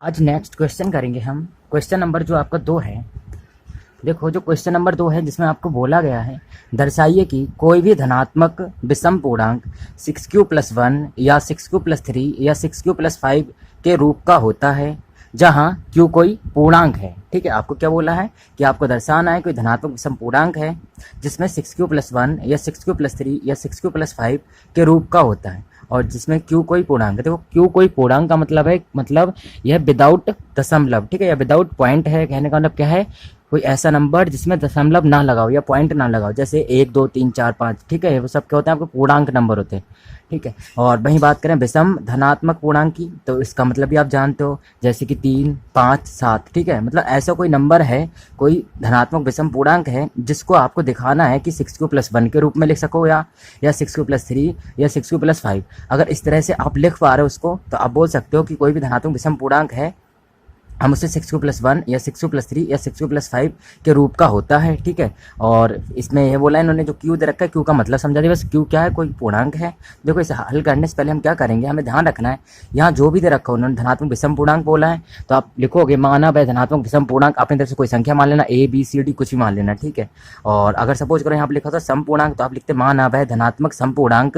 आज next question करेंगे हम। क्वेश्चन नंबर जो आपका 2 है, देखो जो क्वेश्चन नंबर 2 है जिसमें आपको बोला गया है दर्शाइए कि कोई भी धनात्मक विषम पूर्णांक 6q+1 या 6q+3 या 6q+5 के रूप का होता है जहां q कोई पूर्णांक है। ठीक है, आपको क्या बोला है कि आपको दर्शाना है कोई धनात्मक विषम पूर्णांक है जिसमें 6q+1 या 6q+3 या 6q+5 के रूप का होता है और जिसमें q कोई पूर्णांक है। देखो q कोई पूर्णांक का मतलब है, मतलब यह विदाउट दशमलव, ठीक है, या विदाउट पॉइंट है। कहने का मतलब क्या है, कोई ऐसा नंबर जिसमें दशमलव ना लगाओ या पॉइंट ना लगाओ, जैसे 1 2 3 4 5, ठीक है, वो सब क्या होते हैं, आपके पूर्णांक नंबर होते हैं। ठीक है, और वहीं बात करें विषम धनात्मक पूर्णांक की तो इसका मतलब भी आप जानते हो, जैसे कि 3 5 7, ठीक है, मतलब ऐसा कोई नंबर है, कोई धनात्मक विषम पूर्णांक है जिसको आपको दिखाना है कि 6q+1 के रूप में लिख सको या 6q+3 या 6q+5। अगर इस तरह से आप लिख पा रहे हो उसको तो आप बोल सकते हो कि कोई भी धनात्मक विषम पूर्णांक है, हम उसे 6q+1 या 6q+3 या 6q+5 के रूप का होता है। ठीक है, और इसमें ये बोला इन्होंने जो q दे रखा है, q का मतलब समझा दिया, बस q क्या है, कोई पूर्णांक है। देखो इसे हल करने से पहले हम क्या करेंगे, हमें ध्यान रखना है यहाँ जो भी दे रखा है, उन्होंने धनात्मक विषम पूर्णांक बोला है तो आप लिखोगे माना वह धनात्मक विषम पूर्णांक, अपनी तरफ से कोई संख्या मान लेना, a b c d कुछ भी मान लेना। ठीक है, और अगर सपोज करो यहाँ पर लिखा था सम पूर्णांक तो आप लिखते माना वह धनात्मक सम पूर्णांक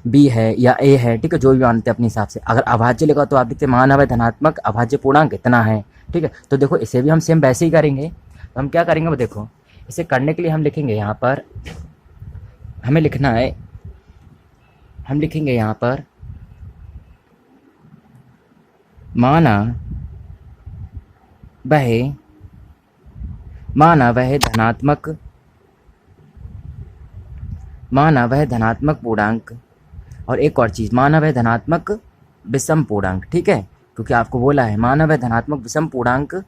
b है या a है। ठीक है, जो भी मानते हैं अपने हिसाब से। अगर अभाज्य लिखा तो आप लिखते माना वह धनात्मक अभाज्य पूर्णांक इतना है। ठीक है, तो देखो इसे भी हम सेम वैसे ही करेंगे। तो हम क्या करेंगे वो देखो, इसे करने के लिए हम लिखेंगे यहाँ पर, हमें लिखना है, हम लिखेंगे यहाँ पर माना वह धनात्मक पूर्णांक, और एक और चीज़ माना वह धनात्मक विषम पूर्णांक। ठीक है, क्योंकि आपको बोला है माना वह धनात्मक विषम पूर्णांक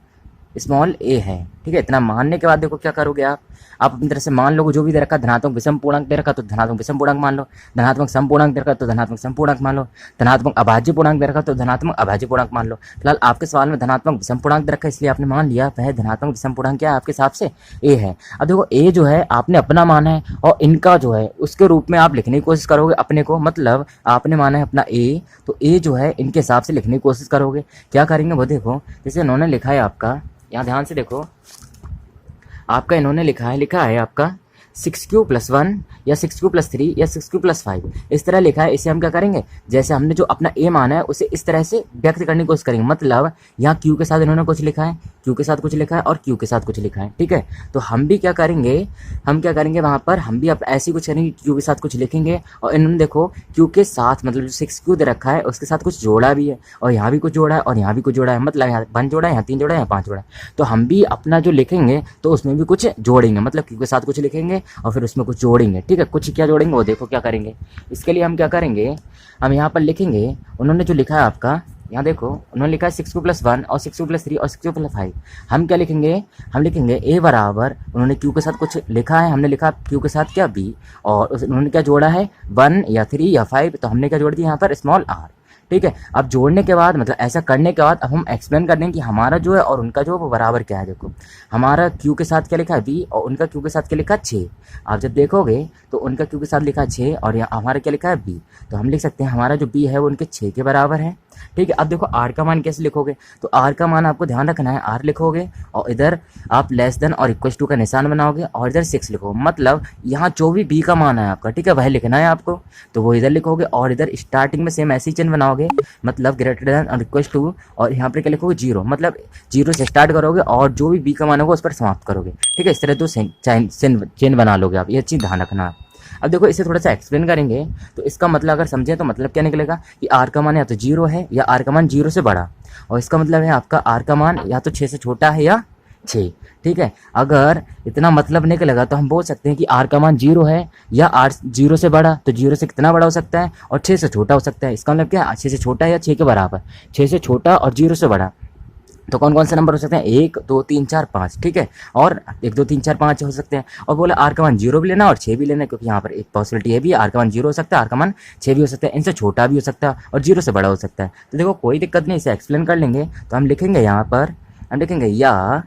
स्मॉल a है। ठीक है, इतना मानने के बाद देखो क्या करोगे आप अपनी तरह से मान लो जो भी दे रखा, धनात्मक विषम पूर्णांक दे रखा तो धनात्मक विषम पूर्णांक मान लो, धनात्मक सम पूर्णांक दे रखा तो धनात्मक सम पूर्णांक मान लो, धनात्मक अभाज्य पूर्णांक दे रखा तो धनात्मक अभाज्य पूर्णांक मान लो। फिलहाल आपके सवाल में धनात्मक विषम पूर्णांक दे रखा है इसलिए आपने मान लिया वह धनात्मक विषम पूर्णांक क्या है आपके हिसाब से a है। अब देखो a जो है आपने अपना माना है और इनका जो है उसके रूप में आप लिखने की कोशिश करोगे अपने को, मतलब आपने माना है अपना a तो a जो है इनके हिसाब से लिखने की कोशिश करोगे। क्या करेंगे वो देखो, जैसे इन्होंने लिखा है आपका, यहाँ ध्यान से देखो, आपका इन्होंने लिखा है आपका 6q+1 या 6q+3 या 6q+5, इस तरह लिखा है। इसे हम क्या करेंगे, जैसे हमने जो अपना a माना है उसे इस तरह से व्यक्त करने की कोशिश करेंगे। मतलब यहाँ q के साथ इन्होंने कुछ लिखा है, q के साथ कुछ लिखा है और q के साथ कुछ लिखा है। ठीक है, तो हम भी क्या करेंगे, वहाँ पर हम भी ऐसे ही कुछ करेंगे, q के साथ कुछ लिखेंगे और इन्होंने देखो q के साथ मतलब जो 6q दे रखा है उसके साथ कुछ जोड़ा भी है और यहाँ भी कुछ जोड़ा है और यहाँ भी कुछ जोड़ा है, मतलब यहाँ 1 जोड़ा है, यहाँ 3 जोड़ा है, यहाँ 5 जोड़ा है। तो हम भी अपना जो लिखेंगे तो उसमें भी कुछ जोड़ेंगे, मतलब q के साथ कुछ लिखेंगे और फिर उसमें कुछ जोड़ेंगे। ठीक है, कुछ क्या जोड़ेंगे वो देखो क्या करेंगे। इसके लिए हम क्या करेंगे, हम यहाँ पर लिखेंगे उन्होंने जो लिखा है आपका, यहाँ देखो उन्होंने लिखा है 6q+1 और 6q+3 और 6q+5। हम क्या लिखेंगे, हम लिखेंगे a बराबर, उन्होंने q के साथ कुछ लिखा है, हमने लिखा q के साथ क्या b, और उन्होंने क्या जोड़ा है 1 या 3 या 5, तो हमने क्या जोड़ दिया यहाँ पर स्मॉल r। ठीक है, अब जोड़ने के बाद मतलब ऐसा करने के बाद अब हम एक्सप्लेन कर देंगे कि हमारा जो है और उनका जो है वो बराबर क्या है। देखो हमारा q के साथ क्या लिखा है b और उनका q के साथ क्या लिखा है 6। आप जब देखोगे तो उनका q के साथ लिखा है 6 और यहाँ हमारा क्या लिखा है b, तो हम लिख सकते हैं हमारा जो b है वो उनके 6 के बराबर है। ठीक है, अब देखो r का मान कैसे लिखोगे, तो r का मान आपको ध्यान रखना है, r लिखोगे और इधर आप लेस देन और इक्वल टू का निशान बनाओगे और इधर 6 लिखो, मतलब यहाँ जो भी b का मान है आपका, ठीक है, वह लिखना है आपको, तो वो इधर लिखोगे और इधर स्टार्टिंग में सेम ऐसे ही चिन्ह बनाओगे, मतलब ग्रेटर देन और इक्वल टू, और यहाँ पर क्या लिखोगे 0, मतलब 0 से स्टार्ट करोगे और जो भी b का मान होगा उस पर समाप्त करोगे। ठीक है, इस तरह दो चिन्ह बना लोगे आप, ये चीज़ ध्यान रखना। अब देखो इसे थोड़ा सा एक्सप्लेन करेंगे तो इसका मतलब अगर समझें तो मतलब क्या निकलेगा कि r का मान या तो 0 है या r का मान 0 से बड़ा, और इसका मतलब है आपका r का मान या तो 6 से छोटा है या 6। ठीक है, अगर इतना मतलब निकलेगा तो हम बोल सकते हैं कि r का मान 0 है या r 0 से बड़ा, तो 0 से कितना बड़ा हो सकता है और 6 से छोटा हो सकता है। इसका मतलब क्या है, 6 से छोटा है या 6 के बराबर, 6 से छोटा और 0 से बड़ा, तो कौन कौन से नंबर हो सकते हैं 1 2 3 4 5। ठीक है, और 1 2 3 4 5 हो सकते हैं, और बोला r का मान 0 भी लेना और 6 भी लेना, क्योंकि यहाँ पर एक पॉसिबिलिटी है भी r का मान 0 हो सकता है, r का मान 6 भी हो सकता है, इनसे छोटा भी हो सकता है और 0 से बड़ा हो सकता है। तो देखो कोई दिक्कत नहीं, इसे एक्सप्लेन कर लेंगे। तो हम लिखेंगे यहाँ पर, हम लिखेंगे या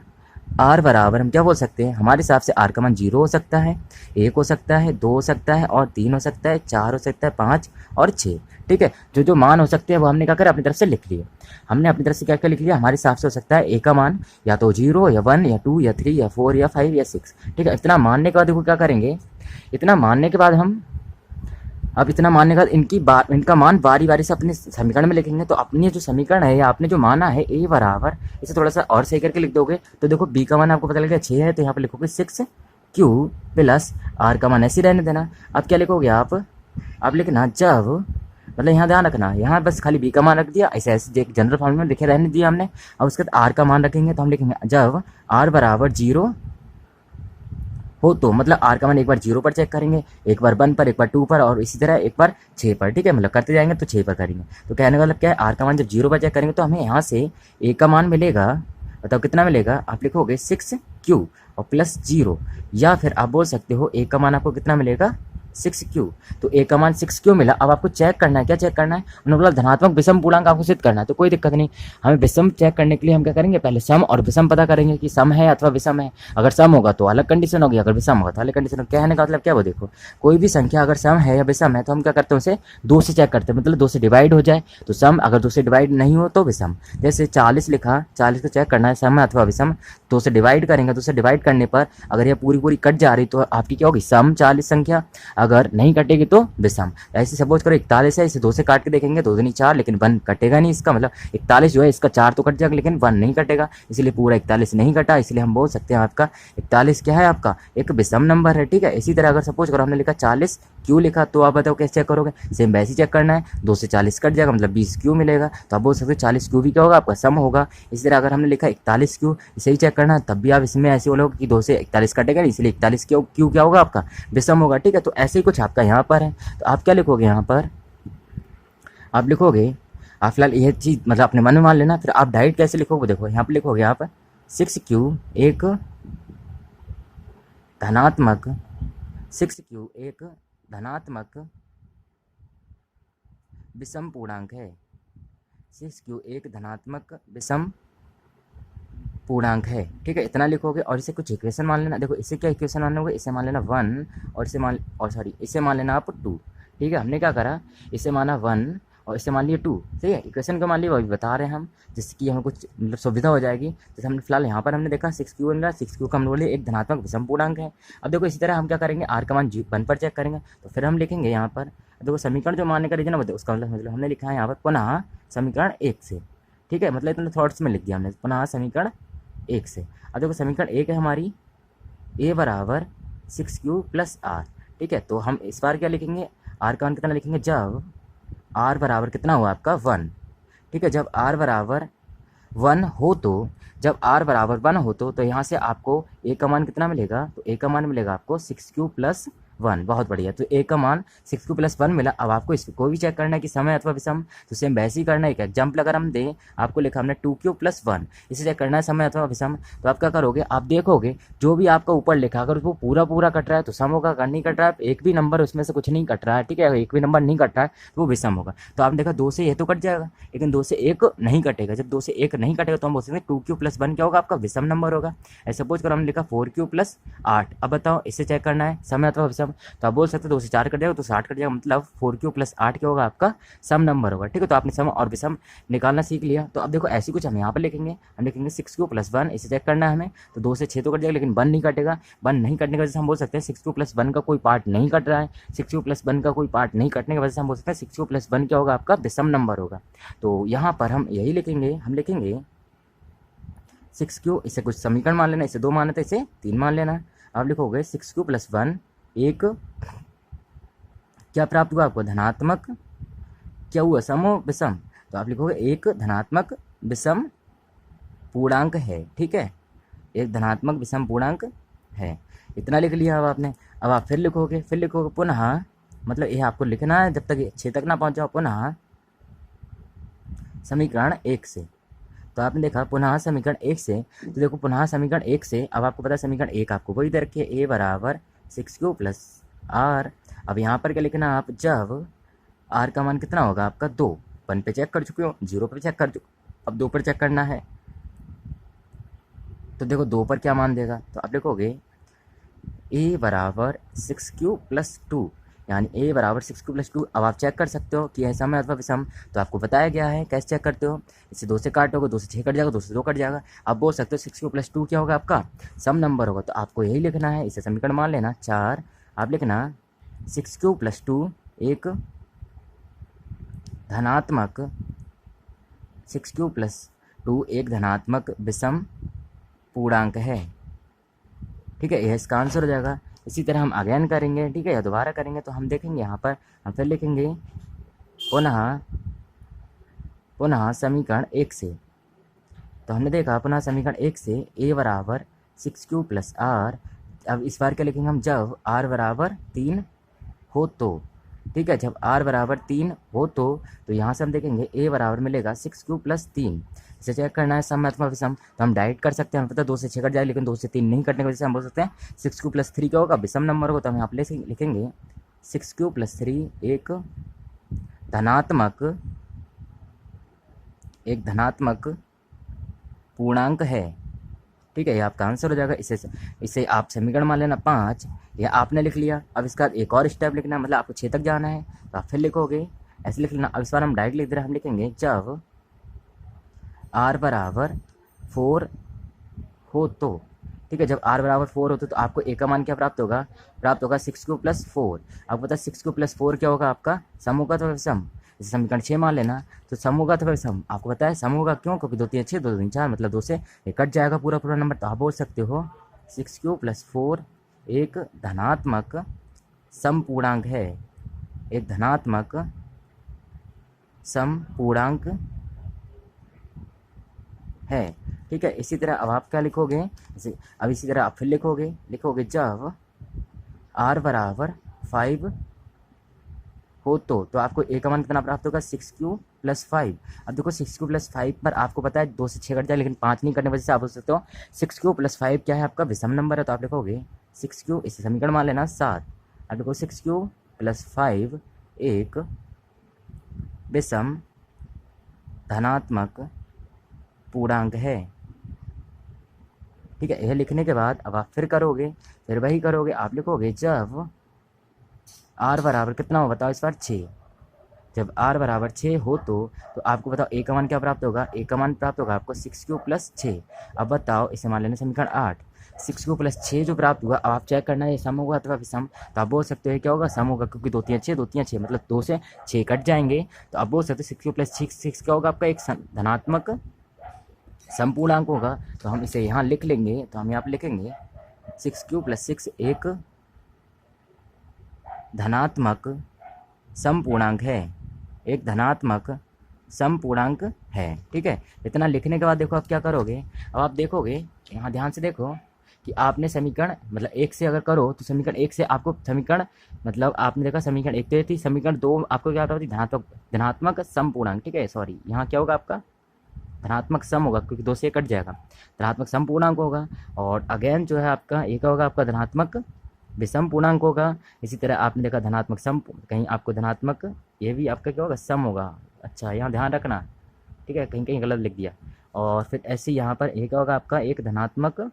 आर बराबर हम क्या बोल सकते हैं, हमारे हिसाब से आर का मान 0 हो सकता है, 1 हो सकता है, 2 हो सकता है और 3 हो सकता है, 4 हो सकता है, 5 और 6। ठीक है, जो जो मान हो सकते हैं वो हमने क्या करा अपनी तरफ से लिख लिए। हमने अपनी तरफ से क्या क्या लिख लिया, हमारे हिसाब से हो सकता है ए का मान या तो 0 या 1 या 2 या 3 या 4 या 5 या 6। ठीक है, इतना मानने के बाद देखो क्या करेंगे, इतना मानने के बाद हम अब इतना मानने के बाद इनका मान बारी बारी से अपने समीकरण में लिखेंगे। तो अपनी जो समीकरण है या आपने जो माना है ए बराबर, इसे थोड़ा सा और सही करके लिख दोगे तो देखो बी का मान आपको पता लग गया 6 है, तो यहाँ पर लिखोगे 6 क्यू प्लस आर का मान ऐसे ही रहने देना। अब क्या लिखोगे आप लिखना जब, मतलब यहाँ ध्यान रखना, यहाँ बस खाली बी का मान रख दिया, ऐसे ऐसे जनरल फॉर्म में लिखे रहने दिया हमने। अब उसके बाद आर का मान रखेंगे, तो हम लिखेंगे जब आर बराबर 0 हो तो, मतलब आर का मान एक बार 0 पर चेक करेंगे, एक बार 1 पर, एक बार 2 पर और इसी तरह एक बार 6 पर। ठीक है, मतलब करते जाएंगे तो 6 पर करेंगे। तो कहने का मतलब क्या है, आर का मान जब 0 पर चेक करेंगे तो हमें यहाँ से ए का मान मिलेगा, बताओ कितना मिलेगा, आप लिखोगे 6 क्यू और प्लस 0, या फिर आप बोल सकते हो ए का मान आपको कितना मिलेगा 6 क्यू। तो ए का मान 6 क्यू मिला। अब आपको चेक करना है, क्या चेक करना है, उन्होंने बोला धनात्मक विषम पूर्णांक आपको सिद्ध करना है। तो कोई दिक्कत नहीं, हमें विषम चेक करने के लिए हम क्या करेंगे, पहले सम और विषम पता करेंगे कि सम है अथवा विषम है। अगर सम होगा तो अलग कंडीशन होगी, अगर विषम होगा तो अलग कंडीशन होगी। कहने का मतलब क्या, वो देखो कोई भी संख्या अगर सम है या विषम है तो हम क्या करते हैं, उसे 2 से चेक करते हैं, मतलब 2 से डिवाइड हो जाए तो सम, अगर 2 से डिवाइड नहीं हो तो विषम। जैसे 40 लिखा, 40 को चेक करना है सम है अथवा विषम, 2 से डिवाइड करेंगे, 2 से डिवाइड करने पर अगर यह पूरी पूरी कट जा रही तो आपकी क्या होगी, सम 40 संख्या, अगर नहीं कटेगी तो विषम। ऐसे सपोज करो 41 है, इसे 2 से काट के देखेंगे, 2 दूनी 4, लेकिन 1 कटेगा नहीं इसका, मतलब 41 जो है इसका 4 तो कट जाएगा लेकिन 1 नहीं कटेगा, इसलिए पूरा 41 नहीं कटा, इसलिए हम बोल सकते हैं आपका 41 क्या है, आपका एक विषम नंबर है। ठीक है, इसी तरह अगर सपोज करो हमने लिखा 40 क्यू लिखा, तो आप बताओ कैसे चेक करोगे, सेम वैसे ही चेक करना है, 2 से 40 कट जाएगा मतलब 20 क्यू मिलेगा, तो आप बोल सकते हो 40 क्यू भी क्या होगा, आपका सम होगा। इसी तरह अगर हमने लिखा 41 क्यू, इसे ही चेक करना है, तब भी आप इसमें ऐसे बोलोगे कि 2 से 41 कटेगा नहीं, इसलिए 41 क्यू क्या होगा, आपका विषम होगा। ठीक है, तो ऐसे ही कुछ आपका यहाँ पर है। तो आप क्या लिखोगे, यहाँ पर आप लिखोगे, आप फिलहाल यह चीज़ मतलब अपने मन में मान लेना, फिर आप डायरेक्ट कैसे लिखोगे, देखो यहाँ पर लिखोगे आप 6 क्यू एक धनात्मक 6 क्यू एक धनात्मक विषम पूर्णांक है। 6 क्यू एक धनात्मक विषम पूर्णांक है। ठीक है, इतना लिखोगे और इसे कुछ इक्वेशन मान लेना। देखो इसे क्या इक्वेशन मान लोगे, इसे मान लेना 1 और इसे मान लेना आप 2। ठीक है, हमने क्या करा, इसे माना 1 और इसे मान लिया 2। सही है, इक्वेशन को मान लिया, वो अभी बता रहे हैं हम, जिससे कि हमें कुछ मतलब सुविधा हो जाएगी। जैसे हमने फिलहाल यहाँ पर हमने देखा 6 क्यू बन रहा है, 6 क्यू का हम बोले एक धनात्मक विषम पूर्णांक है। अब देखो इसी तरह हम क्या करेंगे, आर का मान 1 पर चेक करेंगे, तो फिर हम लिखेंगे यहाँ पर, देखो समीकरण जो मानने का रीजन है उसका मतलब हमने लिखा है यहाँ पर पुनः समीकरण 1 से। ठीक है, मतलब इतने थॉट्स में लिख दिया हमने, पुनः समीकरण 1 से। अब देखो समीकरण 1 है हमारी ए बराबर 6 क्यू प्लस आर। ठीक है, तो हम इस बार क्या लिखेंगे, आर का मान कितना लिखेंगे, जब आर बराबर कितना हुआ आपका 1। ठीक है, जब आर बराबर 1 हो तो, जब आर बराबर 1 हो तो यहाँ से आपको ए का मान कितना मिलेगा, तो ए का मान मिलेगा आपको 6 क्यू प्लस 1। बहुत बढ़िया, तो ए का मान 6 क्यू प्लस 1 मिला। अब आपको इसको भी चेक करना है कि सम है अथवा विषम, तो सेम वैसे ही करना है। एक एग्जाम्पल अगर हम दें, आपको लिखा हमने 2 क्यू प्लस 1, इसे चेक करना है सम है अथवा विषम। तो आप क्या करोगे, आप देखोगे जो भी आपका ऊपर लिखा, अगर वो पूरा पूरा कट रहा है तो सम होगा, अगर नहीं कट रहा है, एक भी नंबर उसमें से कुछ नहीं कट रहा है, ठीक है, एक भी नंबर नहीं कट रहा है तो वो विषम होगा। तो आपने देखा 2 से ये तो कट जाएगा, लेकिन 2 से 1 नहीं कटेगा। जब 2 से 1 नहीं कटेगा तो हम बोल सकते हैं 2 क्यू प्लस 1 क्या होगा, आपका विषम नंबर होगा। ऐसे सपोज करो हमने लिखा 4 क्यू प्लस 8। अब बताओ इसे चेक करना है सम है अथवा विषम, तो आप बोल सकते 2 से 4 कट जाएगा तो 60 कट जाएगा, मतलब 4 क्यू प्लस 8 क्या होगा, आपका सम नंबर होगा। ठीक है, तो आपने सम और विषम निकालना सीख लिया। तो अब देखो ऐसी कुछ हम यहाँ पर लिखेंगे, हम लिखेंगे 6 क्यू प्लस 1, इसे चेक करना है हमें, तो 2 से 6 तो कट जाएगा लेकिन 1 नहीं कटेगा। 1 नहीं कटने की वजह से हम बोल सकते हैं 6 क्यू प्लस 1 का कोई पार्ट नहीं कट रहा है। 6 क्यू प्लस 1 का कोई पार्ट नहीं कटने की वजह से हम बोल सकते हैं 6 क्यू प्लस 1 क्या होगा, आपका विषम नंबर होगा। तो यहाँ पर हम यही लिखेंगे, हम लिखेंगे 6 क्यू, इसे कुछ समीकरण मान लेना, इसे 2 मान लेते, इसे 3 मान लेना। अब लिखोगे 6 क्यू प्लस 1 एक क्या प्राप्त हुआ आपको, धनात्मक क्या हुआ, सम विषम। तो आप लिखोगे एक धनात्मक विषम पूर्णांक है। ठीक है, एक धनात्मक विषम पूर्णांक है, इतना लिख लिया अब आपने। अब आप फिर लिखोगे पुनः, मतलब यह आपको लिखना है जब तक 6 तक ना पहुंच जाओ, पुनः समीकरण 1 से। तो आपने देखा पुनः समीकरण 1 से, तो देखो पुनः समीकरण 1 से, अब आपको पता है समीकरण 1 आपको वही दे रखी है, ए बराबर 6 क्यू प्लस आर। अब यहाँ पर क्या लिखना आप, जब आर का मान कितना होगा आपका 2। 1 पे चेक कर चुके हो, 0 पे चेक कर चुके, अब 2 पर चेक करना है। तो देखो 2 पर क्या मान देगा, तो आप लिखोगे ए बराबर 6 क्यूब + 2, यानी ए बराबर 6 क्यूब + 2। अब आप चेक कर सकते हो कि यह सम है अथवा विषम, तो आपको बताया गया है कैसे चेक करते हो। इससे 2 से काटोगे, 2 से 6 कट जाएगा, 2 से 2 कट जाएगा। आप बोल सकते हो 6 क्यूब + 2 क्या होगा आपका सम नंबर होगा, तो आपको यही लिखना है। इसे समीकरण मान लेना 4। आप लिखना 6 क्यूब + 2 एक धनात्मक 6 क्यूब + 2 एक धनात्मक विषम पूर्णांक है। ठीक है, यह इसका आंसर हो जाएगा। इसी तरह हम अगेन करेंगे, ठीक है, या दोबारा करेंगे, तो हम देखेंगे यहाँ पर हम फिर लिखेंगे पुनः पुनः समीकरण 1 से। तो हमने देखा पुनः समीकरण 1 से ए बराबर 6 क्यूब + r। अब इस बार क्या लिखेंगे हम, जब r बराबर 3 हो तो। ठीक है, जब r बराबर 3 हो तो यहाँ से हम देखेंगे a बराबर मिलेगा 6 क्यूब + 3। इसे चेक करना है सम अथवा विषम, तो हम डायरेक्ट कर सकते हैं। हमें पता है 2 से 6 कट जाए, लेकिन 2 से 3 नहीं कटने की वजह से हम बोल सकते हैं 6 क्यूब + 3 क्या होगा विषम नंबर होगा। तो हम यहाँ पे लिखेंगे 6 क्यूब + 3 एक धनात्मक पूर्णांक है। ठीक है, ये आपका आंसर हो जाएगा। इसे आप समीकरण मान लेना 5। यह आपने लिख लिया। अब इसका एक और स्टेप लिखना है, मतलब आपको 6 तक जाना है, तो आप फिर लिखोगे ऐसे लिख लेना। अब इस बार हम डायरेक्ट लिख दे रहे हैं, हम लिखेंगे जब r बराबर 4 हो तो। ठीक है, जब r बराबर 4 हो तो आपको a का मान क्या प्राप्त होगा 6 क्यूब + 4। आपको पता है 6 क्यूब + 4 क्या होगा आपका सम होगा तो विषम। इसे समीकरण 6 मान लेना, तो सम होगा तो विषम। आपको पता है सम होगा क्यों, क्योंकि 2 3 6 2 3 4, मतलब 2 से ये कट जाएगा पूरा पूरा नंबर। तो आप बोल सकते हो 6 क्यूब + 4 एक धनात्मक सम पूर्णांक है, एक धनात्मक सम पूर्णांक है। ठीक है, इसी तरह अब आप क्या लिखोगे, अब इसी तरह आप फिर लिखोगे जब r बराबर 5 हो तो आपको a का मान कितना प्राप्त होगा 6 क्यूब + 5। अब देखो 6 क्यूब + 5 पर आपको पता है 2 से 6 कट जाए, लेकिन 5 नहीं कटने की वजह से आप बोल सकते हो 6 क्यूब + 5 क्या है आपका विषम नंबर है। तो आप लिखोगे 6 क्यूब, इसे समीकरण मान लेना 7। आप देखो 6 क्यूब + 5 एक विषम धनात्मक पूर्णांक है। ठीक है, यह लिखने के बाद अब आप फिर वही करोगे। आप लिखोगे जब r बराबर कितना हो बताओ इस बार 6। जब r बराबर 6 हो तो आपको बताओ a का मान क्या प्राप्त होगा, a का मान प्राप्त होगा आपको 6 क्यूब + 6। अब बताओ इसे मान लेना समीकरण 8। 6 क्यूब + 6 जो प्राप्त हुआ, अब आप चेक करना है ये सम होगा अथवा विषम। तो आप बोल सकते हो क्या होगा सम होगा, क्योंकि 2 3 6 2 3 6 मतलब 2 से 6 कट जाएंगे। तो आप बोल सकते हो 6 क्यूब + 6 क्या होगा आपका एक धनात्मक समपूर्णांक होगा। तो हम इसे यहाँ लिख लेंगे, तो हम यहाँ पे लिखेंगे 6 क्यूब + 6 एक धनात्मक समपूर्णांक है, एक धनात्मक समपूर्णांक है। ठीक है, इतना लिखने के बाद देखो आप क्या करोगे। अब आप देखोगे यहाँ ध्यान से देखो कि आपने समीकरण मतलब 1 से अगर करो तो समीकरण 1 से आपको समीकरण मतलब आपने देखा समीकरण 1 तो ये थी, समीकरण 2 आपको क्या होती धनात्मक समपूर्णांक। ठीक है, सॉरी यहाँ क्या होगा आपका धनात्मक सम होगा, क्योंकि 2 से कट जाएगा, धनात्मक सम पूर्णांक होगा। और अगेन जो है आपका एक होगा आपका धनात्मक विषम पूर्णांक होगा। इसी तरह आपने देखा धनात्मक सम, कहीं आपको धनात्मक ये भी आपका क्या होगा सम होगा। अच्छा, यहाँ ध्यान रखना, ठीक है, कहीं कहीं गलत लिख दिया। और फिर ऐसे यहाँ पर एक होगा आपका एक धनात्मक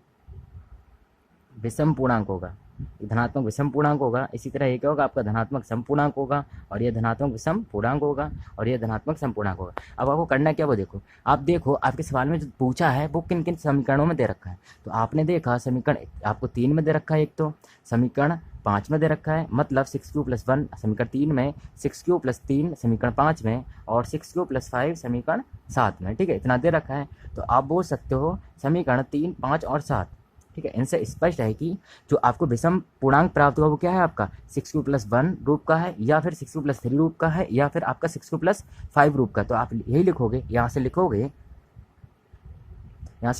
विषम पूर्णांक होगा, धनात्मक विषम पूर्णांक होगा। इसी तरह ये क्या होगा आपका धनात्मक समपूर्णांक होगा, और ये धनात्मक विषम पूर्णांक होगा, और ये धनात्मक समपूर्णांक होगा। अब आपको करना क्या वो देखो, आप देखो आपके सवाल में जो पूछा है वो किन किन समीकरणों में दे रखा है। तो आपने देखा समीकरण आपको 3 में दे रखा है, एक तो समीकरण 5 में दे रखा है, मतलब 6 क्यूब + 1 समीकरण 3 में, 6 क्यूब + 3 समीकरण 5 में, और 6 क्यूब + 5 समीकरण 7 में। ठीक है, इतना दे रखा है। तो आप बोल सकते हो समीकरण 3 5 और 7। ठीक है, इनसे स्पष्ट है कि जो आपको विषम पूर्णांक प्राप्त हुआ वो क्या है आपका 6 क्यूब + 1 रूप का है, या फिर 6 क्यूब + 3 रूप का है, या फिर आपका 6 क्यूब + 5 रूप का। तो आप यही लिखोगे, यहाँ से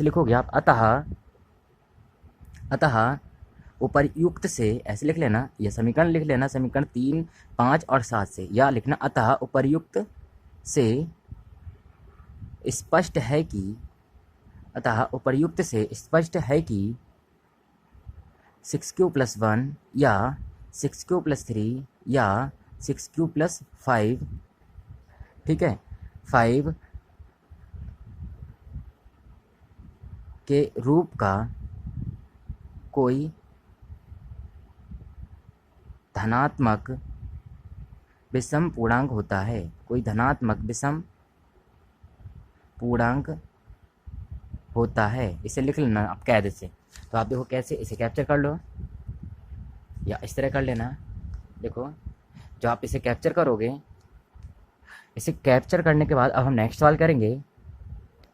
लिखोगे आप अतः उपर्युक्त से, ऐसे लिख लेना, यह समीकरण लिख लेना समीकरण 3 5 और 7 से, या लिखना अतः उपर्युक्त से स्पष्ट है कि 6 क्यूब + 1 या 6 क्यूब + 3 या 6 क्यूब + 5, ठीक है 5 के रूप का कोई धनात्मक विषम पूर्णांक होता है, कोई धनात्मक विषम पूर्णांक होता है। इसे लिख लेना आप कैद से। तो आप देखो कैसे, इसे कैप्चर कर लो या इस तरह कर लेना। देखो जो आप इसे कैप्चर करोगे, इसे कैप्चर करने के बाद अब हम नेक्स्ट सवाल करेंगे